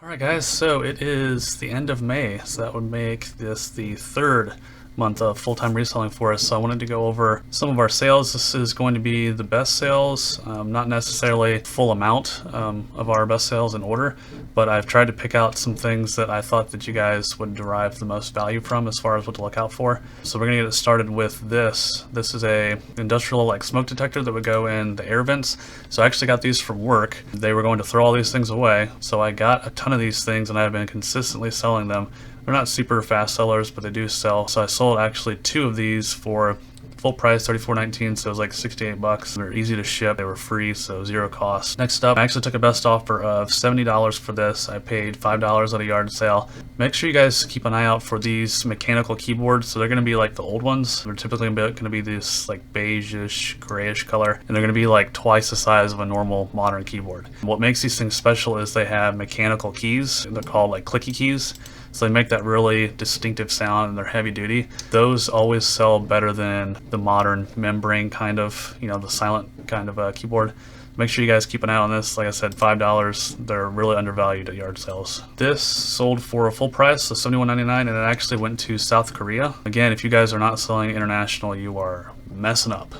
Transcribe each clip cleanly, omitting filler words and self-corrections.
Alright guys, so it is the end of May, so that would make this the third month of full-time reselling for us. So I wanted to go over some of our sales. This is going to be the best sales, not necessarily full amount of our best sales in order, but I've tried to pick out some things that I thought that you guys would derive the most value from as far as what to look out for. So we're going to get started with this. This is a industrial like smoke detector that would go in the air vents. So I actually got these from work. They were going to throw all these things away, so I got a ton of these things and I've been consistently selling them. They're not super fast sellers, but they do sell. So I sold actually 2 of these for full price, $34.19, so it was like 68 bucks. They're easy to ship, they were free, so 0 cost. Next up, I actually took a best offer of $70 for this. I paid $5 at a yard sale. Make sure you guys keep an eye out for these mechanical keyboards. So they're gonna be like the old ones. They're typically gonna be this like beige-ish, grayish color, and they're gonna be like twice the size of a normal modern keyboard. What makes these things special is they have mechanical keys. They're called like clicky keys. So they make that really distinctive sound and they're heavy duty. Those always sell better than the modern membrane kind of, the silent kind of keyboard. Make sure you guys keep an eye on this. Like I said, $5. They're really undervalued at yard sales. This sold for a full price, so $71.99, and it actually went to South Korea. Again, if you guys are not selling international, you are messing up.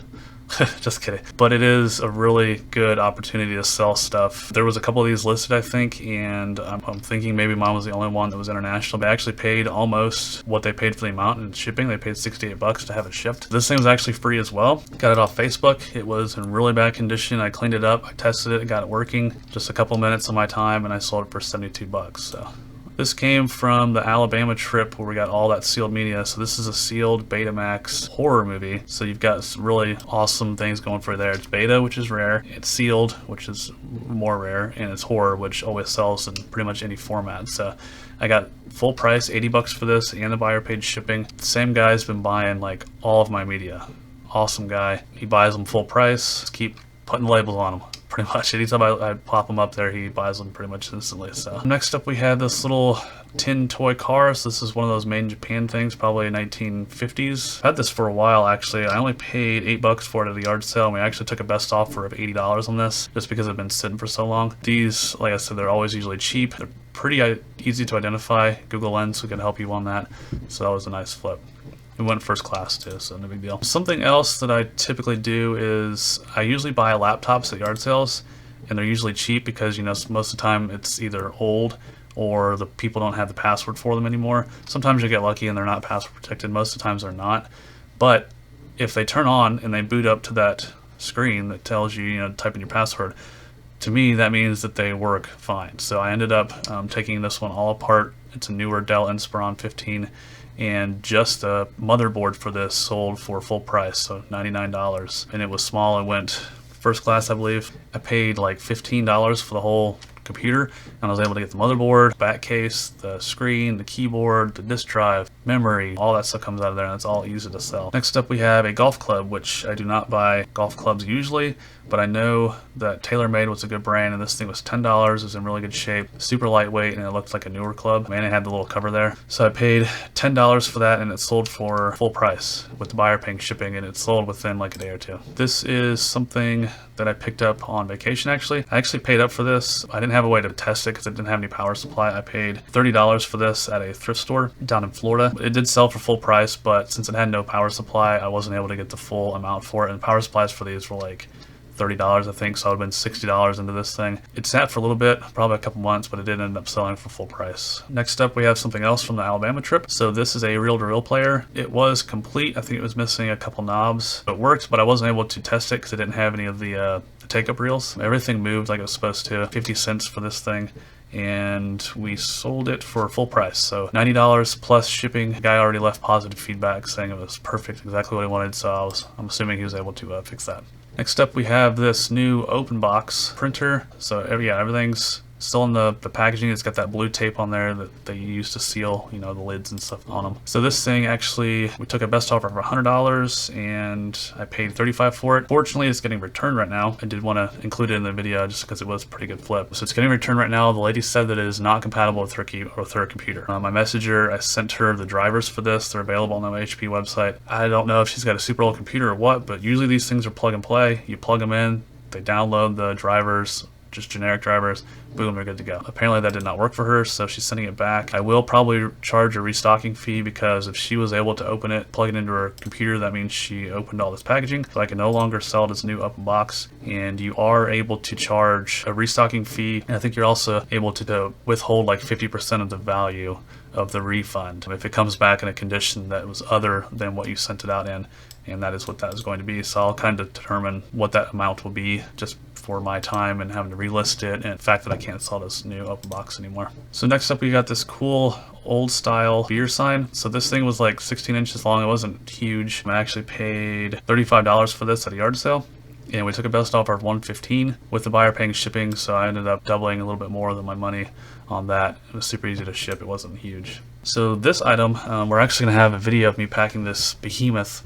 Just kidding. But it is a really good opportunity to sell stuff. There was a couple of these listed, I think, and I'm thinking maybe mine was the only one that was international. They actually paid almost what they paid for the amount in shipping. They paid 68 bucks to have it shipped. This thing was actually free as well. Got it off Facebook. It was in really bad condition. I cleaned it up, I tested it, got it working. Just a couple minutes of my time, and I sold it for 72 bucks. So this came from the Alabama trip where we got all that sealed media. So this is a sealed Betamax horror movie. So you've got some really awesome things going for there. It's beta, which is rare. It's sealed, which is more rare. And it's horror, which always sells in pretty much any format. So I got full price, 80 bucks for this, and the buyer paid shipping. The same guy's been buying like all of my media. Awesome guy. He buys them full price. Just keep putting labels on them. Pretty much. Anytime I pop them up there, he buys them pretty much instantly. So next up we have this little tin toy car. So this is one of those made in Japan things, probably 1950s. I've had this for a while actually. I only paid 8 bucks for it at a yard sale, and we actually took a best offer of $80 on this just because it's been sitting for so long. These, like I said, they're always usually cheap. They're pretty easy to identify. Google Lens can help you on that. So that was a nice flip. We went first class too, so no big deal. Something else that I typically do is I usually buy laptops at yard sales, and they're usually cheap because most of the time it's either old or the people don't have the password for them anymore. Sometimes you get lucky and they're not password protected. Most of the times they're not. But if they turn on and they boot up to that screen that tells you, type in your password, to me that means that they work fine. So I ended up taking this one all apart. It's a newer Dell Inspiron 15. And just the motherboard for this sold for full price, so $99. And it was small. It went first class, I believe. I paid like $15 for the whole computer, and I was able to get the motherboard, back case, the screen, the keyboard, the disk drive, memory, all that stuff comes out of there, and it's all easy to sell. Next up we have a golf club, which I do not buy golf clubs usually, but I know that TaylorMade was a good brand, and this thing was $10. It was in really good shape, super lightweight, and it looked like a newer club, and it had the little cover there. So I paid $10 for that, and it sold for full price with the buyer paying shipping, and it sold within like a day or two. This is something that I picked up on vacation actually. I actually paid up for this. I didn't have a way to test it because it didn't have any power supply. I paid $30 for this at a thrift store down in Florida. It did sell for full price, but since it had no power supply, I wasn't able to get the full amount for it, and power supplies for these were like $30 I think, so I would have been $60 into this thing. It sat for a little bit, probably a couple months, but it did end up selling for full price. Next up we have something else from the Alabama trip. So this is a reel-to-reel player. It was complete. I think it was missing a couple knobs. It worked, but I wasn't able to test it because it didn't have any of the take-up reels. Everything moved like it was supposed to. 50 cents for this thing, and we sold it for full price, so $90 plus shipping. The guy already left positive feedback saying it was perfect, exactly what he wanted, so I'm assuming he was able to fix that. Next up we have this new open box printer. So everything's still in the packaging. It's got that blue tape on there that they use to seal, the lids and stuff on them. So this thing actually, we took a best offer for $100 and I paid $35 for it. Fortunately, it's getting returned right now. I did want to include it in the video just because it was a pretty good flip. So it's getting returned right now. The lady said that it is not compatible with her computer. My messenger, I sent her the drivers for this. They're available on the HP website. I don't know if she's got a super old computer or what, but usually these things are plug and play. You plug them in, they download the drivers just generic drivers, boom, they're good to go. Apparently that did not work for her, so she's sending it back. I will probably charge a restocking fee because if she was able to open it, plug it into her computer, that means she opened all this packaging. So I can no longer sell it as a new open box, and you are able to charge a restocking fee, and I think you're also able to withhold like 50% of the value of the refund if it comes back in a condition that was other than what you sent it out in, and that is what that is going to be. So I'll kind of determine what that amount will be just for my time and having to relist it, and the fact that I can't sell this new open box anymore. So next up we got this cool old style beer sign. So this thing was like 16 inches long. It wasn't huge. I actually paid $35 for this at a yard sale, and we took a best offer of $115 with the buyer paying shipping, so I ended up doubling a little bit more than my money on that. It was super easy to ship. It wasn't huge. So this item, we're actually going to have a video of me packing this behemoth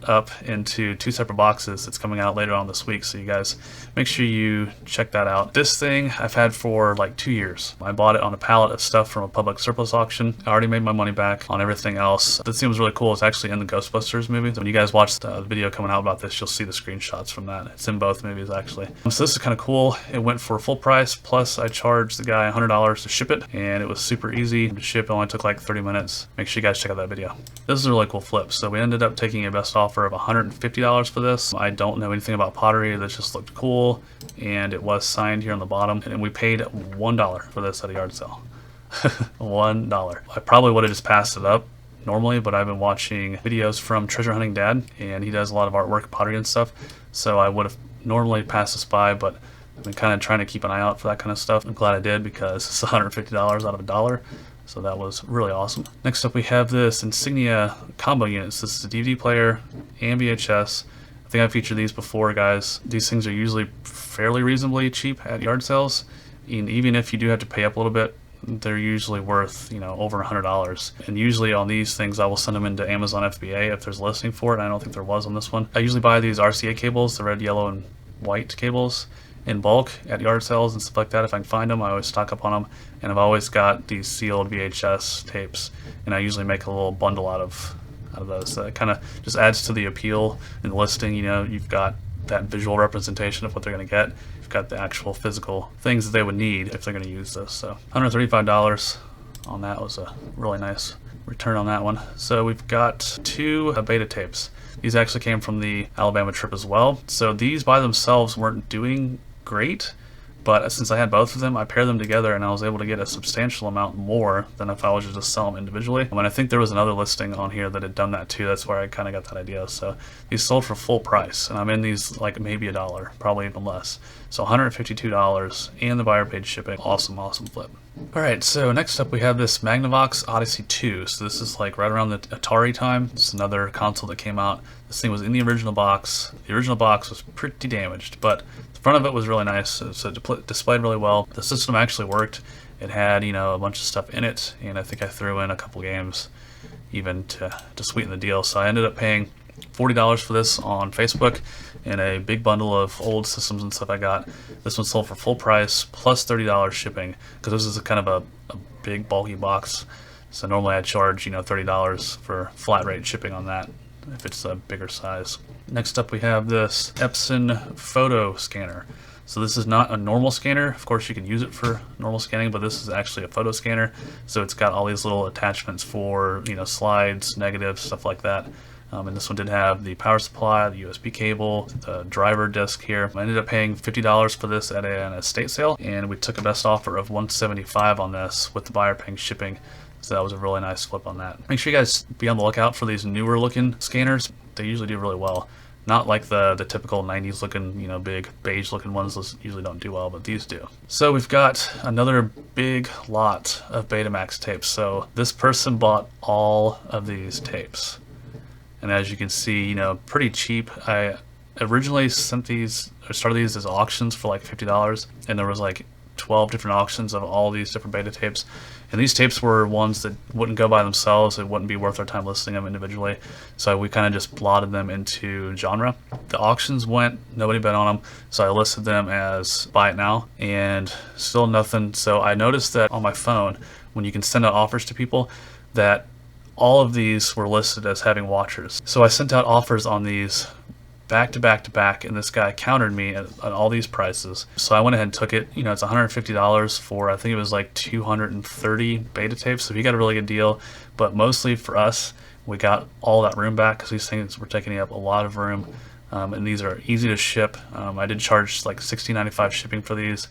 up into 2 separate boxes. It's coming out later on this week, so you guys make sure you check that out. This thing I've had for like 2 years. I bought it on a pallet of stuff from a public surplus auction. I already made my money back on everything else. This thing was really cool. It's actually in the Ghostbusters movie. So when you guys watch the video coming out about this, you'll see the screenshots from that. It's in both movies actually. So this is kind of cool. It went for full price, plus I charged the guy $100 to ship it, and it was super easy to ship. It only took like 30 minutes. Make sure you guys check out that video. This is a really cool flip. So we ended up taking a best offer of $150 for this. I don't know anything about pottery. This just looked cool, and it was signed here on the bottom, and we paid $1 for this at a yard sale. $1. I probably would have just passed it up normally, but I've been watching videos from Treasure Hunting Dad, and he does a lot of artwork, pottery and stuff, so I would have normally passed this by, but I've been kind of trying to keep an eye out for that kind of stuff. I'm glad I did, because it's $150 out of $1. So that was really awesome. Next up we have this Insignia combo units. This is a DVD player and VHS. I think I've featured these before, guys. These things are usually fairly reasonably cheap at yard sales, and even if you do have to pay up a little bit, they're usually worth, you know, over $100. And usually on these things I will send them into Amazon FBA if there's a listing for it. I don't think there was on this one. I usually buy these RCA cables, the red, yellow, and white cables, in bulk at yard sales and stuff like that. If I can find them, I always stock up on them, and I've always got these sealed VHS tapes, and I usually make a little bundle out of those. So it kind of just adds to the appeal in the listing. You know, you've got that visual representation of what they're going to get. You've got the actual physical things that they would need if they're going to use this. So $135 on that was a really nice return on that one. So we've got 2 Aveda tapes. These actually came from the Alabama trip as well. So these by themselves weren't doing great, but since I had both of them, I paired them together and I was able to get a substantial amount more than if I was just sell them individually. And I think there was another listing on here that had done that too. That's where I kind of got that idea. So these sold for full price, and I'm in these like maybe $1, probably even less. So $152, and the buyer paid shipping. Awesome, awesome flip. Alright, so next up we have this Magnavox Odyssey 2. So this is like right around the Atari time. It's another console that came out. This thing was in the original box. The original box was pretty damaged, but the front of it was really nice. So it displayed really well. The system actually worked. It had, you know, a bunch of stuff in it, and I think I threw in a couple games even to sweeten the deal. So I ended up paying $40 for this on Facebook in a big bundle of old systems and stuff I got. This one sold for full price plus $30 shipping, because this is a kind of a big bulky box. So normally I charge, you know, $30 for flat rate shipping on that if it's a bigger size. Next up we have this Epson photo scanner. So this is not a normal scanner. Of course you can use it for normal scanning, but this is actually a photo scanner. So it's got all these little attachments for, you know, slides, negatives, stuff like that. And this one did have the power supply, the USB cable, the driver disc here. I ended up paying $50 for this at an estate sale, and we took a best offer of $175 on this with the buyer paying shipping. So that was a really nice flip on that. Make sure you guys be on the lookout for these newer looking scanners. They usually do really well. Not like the typical 90s looking, you know, big beige looking ones. Those usually don't do well, but these do. So we've got another big lot of Betamax tapes. So this person bought all of these tapes. And as you can see, you know, pretty cheap. I originally started these as auctions for like $50, and there was like 12 different auctions of all these different beta tapes. And these tapes were ones that wouldn't go by themselves. It wouldn't be worth our time listing them individually. So we kind of just plotted them into genre. The auctions went, nobody bet on them, so I listed them as buy it now, and still nothing. So I noticed that on my phone, when you can send out offers to people, that all of these were listed as having watchers. So I sent out offers on these back to back to back, and this guy countered me at all these prices. So I went ahead and took it. You know, it's $150 for, I think it was like 230 beta tapes, so he got a really good deal. But mostly for us, we got all that room back because these things were taking up a lot of room, and these are easy to ship. I did charge like $16.95 shipping for these.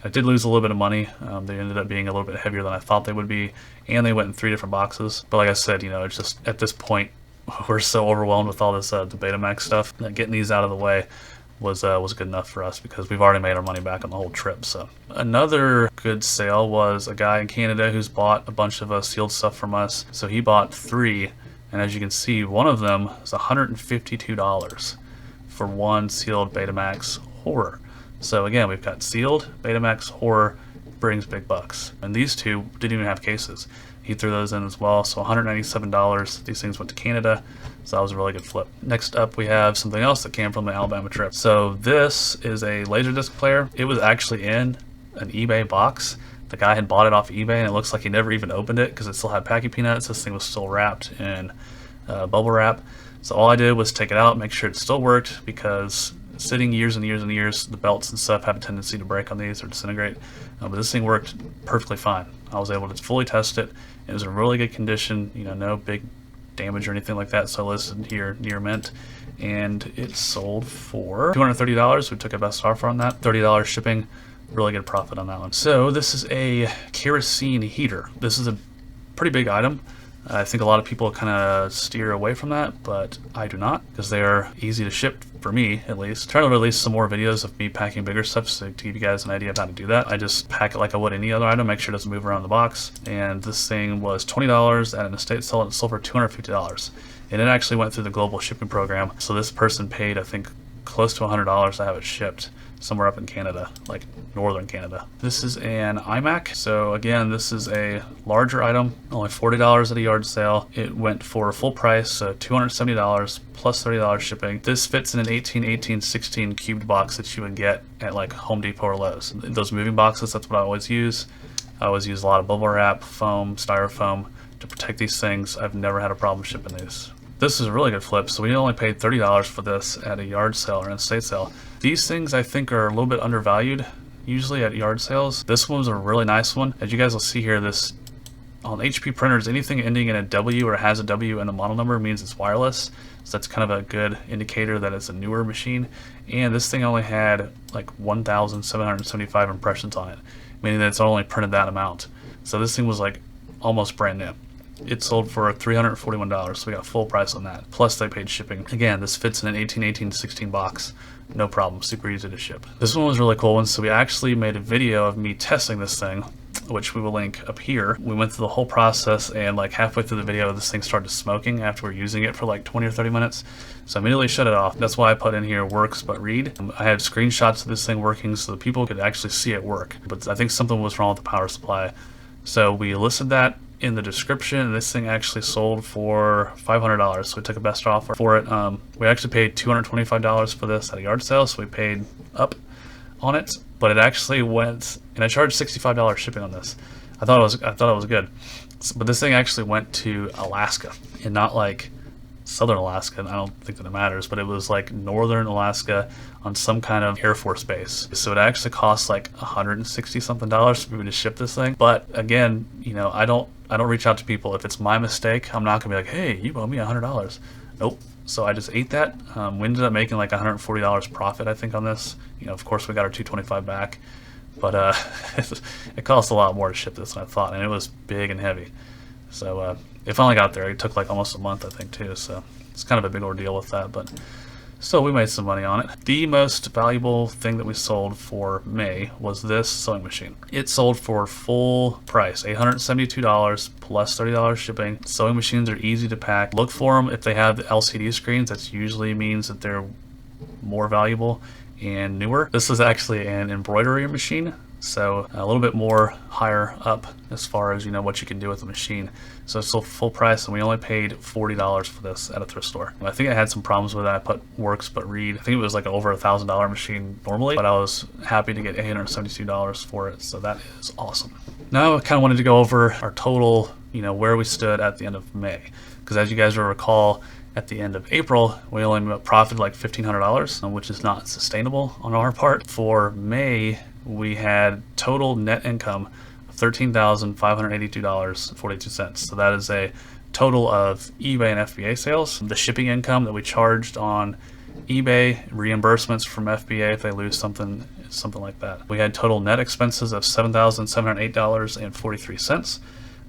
I did lose a little bit of money. They ended up being a little bit heavier than I thought they would be, and they went in 3 different boxes. But like I said, you know, it's just at this point, we're so overwhelmed with all this the Betamax stuff that getting these out of the way was good enough for us because we've already made our money back on the whole trip. So another good sale was a guy in Canada who's bought a bunch of sealed stuff from us. So he bought 3, and as you can see, one of them is $152 for one sealed Betamax Horror. So again, we've got sealed Betamax Horror, brings big bucks, and these two didn't even have cases. He threw those in as well, so $197. These things went to Canada, so that was a really good flip. Next up, we have something else that came from the Alabama trip. So this is a Laserdisc player. It was actually in an eBay box. The guy had bought it off eBay, and it looks like he never even opened it because it still had packing peanuts. This thing was still wrapped in bubble wrap. So all I did was take it out, make sure it still worked, because sitting years and years and years, the belts and stuff have a tendency to break on these or disintegrate. But this thing worked perfectly fine. I was able to fully test it. It was in really good condition, you know, no big damage or anything like that. So I listed here near mint, and it sold for $230. We took a best offer on that. $30 shipping, really good profit on that one. So this is a kerosene heater. This is a pretty big item. I think a lot of people kind of steer away from that, but I do not, because they are easy to ship, for me at least. Trying to release some more videos of me packing bigger stuff so to give you guys an idea of how to do that. I just pack it like I would any other item, make sure it doesn't move around the box. And this thing was $20 at an estate sale, and it sold for $250. And it actually went through the global shipping program. So this person paid, I think, close to $100 to have it shipped somewhere up in Canada, like northern Canada. This is an iMac. So again, this is a larger item, only $40 at a yard sale. It went for full price, so $270 plus $30 shipping. This fits in an 18/18/16 cubed box that you would get at like Home Depot or Lowe's. Those moving boxes, that's what I always use. I always use a lot of bubble wrap, foam, styrofoam to protect these things. I've never had a problem shipping these. This is a really good flip, so we only paid $30 for this at a yard sale or an estate sale. These things I think are a little bit undervalued, usually at yard sales. This one's a really nice one. As you guys will see here, this on HP printers, anything ending in a W or has a W in the model number means it's wireless. So that's kind of a good indicator that it's a newer machine. And this thing only had like 1,775 impressions on it, meaning that it's only printed that amount. So this thing was like almost brand new. It sold for $341, so we got full price on that. Plus they paid shipping. Again, this fits in an 18/18/16 box. No problem, super easy to ship. This one was a really cool one, so we actually made a video of me testing this thing, which we will link up here. We went through the whole process, and like halfway through the video, this thing started smoking after we were using it for like 20 or 30 minutes. So I immediately shut it off. That's why I put in here works but read. I had screenshots of this thing working so that people could actually see it work. But I think something was wrong with the power supply. So we listed that in the description, and this thing actually sold for $500, so we took a best offer for it. We actually paid $225 for this at a yard sale, so we paid up on it, but it actually went, and I charged $65 shipping on this. I thought it was good, but this thing actually went to Alaska, and not like southern Alaska, and I don't think that it matters, but it was like northern Alaska on some kind of Air Force base. So it actually cost like $160 something for me to ship this thing. But again, you know, I don't reach out to people. If it's my mistake, I'm not gonna be like, hey, you owe me $100. Nope. So I just ate that. We ended up making like $140 profit, I think, on this. You know, of course we got our $225 back, but it cost a lot more to ship this than I thought, and it was big and heavy. So it finally got there. It took like almost a month, I think, too. So it's kind of a big ordeal with that, but still we made some money on it. The most valuable thing that we sold for May was this sewing machine. It sold for full price, $872 plus $30 shipping. Sewing machines are easy to pack. Look for them if they have the LCD screens. That usually means that they're more valuable and newer. This is actually an embroidery machine, so a little bit more higher up as far as, you know, what you can do with the machine. So it's still full price, and we only paid $40 for this at a thrift store. I think I had some problems with it. I put works but read. I think it was like over $1,000 machine normally, but I was happy to get $872 for it, so that is awesome. Now I kind of wanted to go over our total, you know, where we stood at the end of May, because as you guys will recall, At the end of April, we only profited like $1,500, which is not sustainable on our part. For May, we had total net income of $13,582.42. So that is a total of eBay and FBA sales. The shipping income that we charged on eBay, reimbursements from FBA if they lose something like that. We had total net expenses of $7,708.43.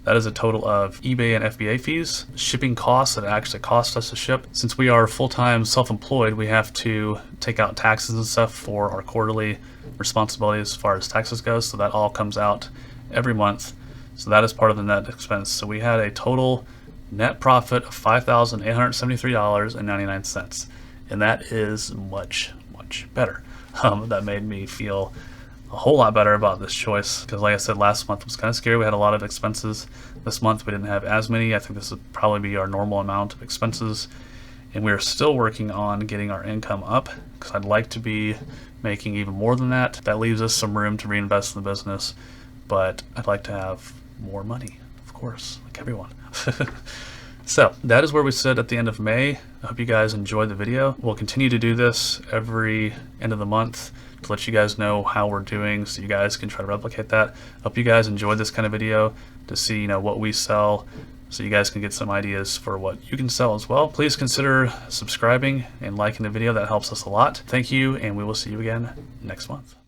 That is a total of eBay and FBA fees, shipping costs that actually cost us to ship. Since we are full-time self-employed, we have to take out taxes and stuff for our quarterly responsibilities as far as taxes goes. So that all comes out every month. So that is part of the net expense. So we had a total net profit of $5,873.99. And that is much, much better. That made me feel a whole lot better about this choice, because like I said, last month was kind of scary. We had a lot of expenses. This month we didn't have as many. I think this would probably be our normal amount of expenses, and we're still working on getting our income up, because I'd like to be making even more than that. That leaves us some room to reinvest in the business, but I'd like to have more money, of course, like everyone. So that is where we sit at the end of May. I hope you guys enjoyed the video. We'll continue to do this every end of the month to let you guys know how we're doing, so you guys can try to replicate that. Hope you guys enjoyed this kind of video to see, what we sell, so you guys can get some ideas for what you can sell as well. Please consider subscribing and liking the video. That helps us a lot. Thank you, and we will see you again next month.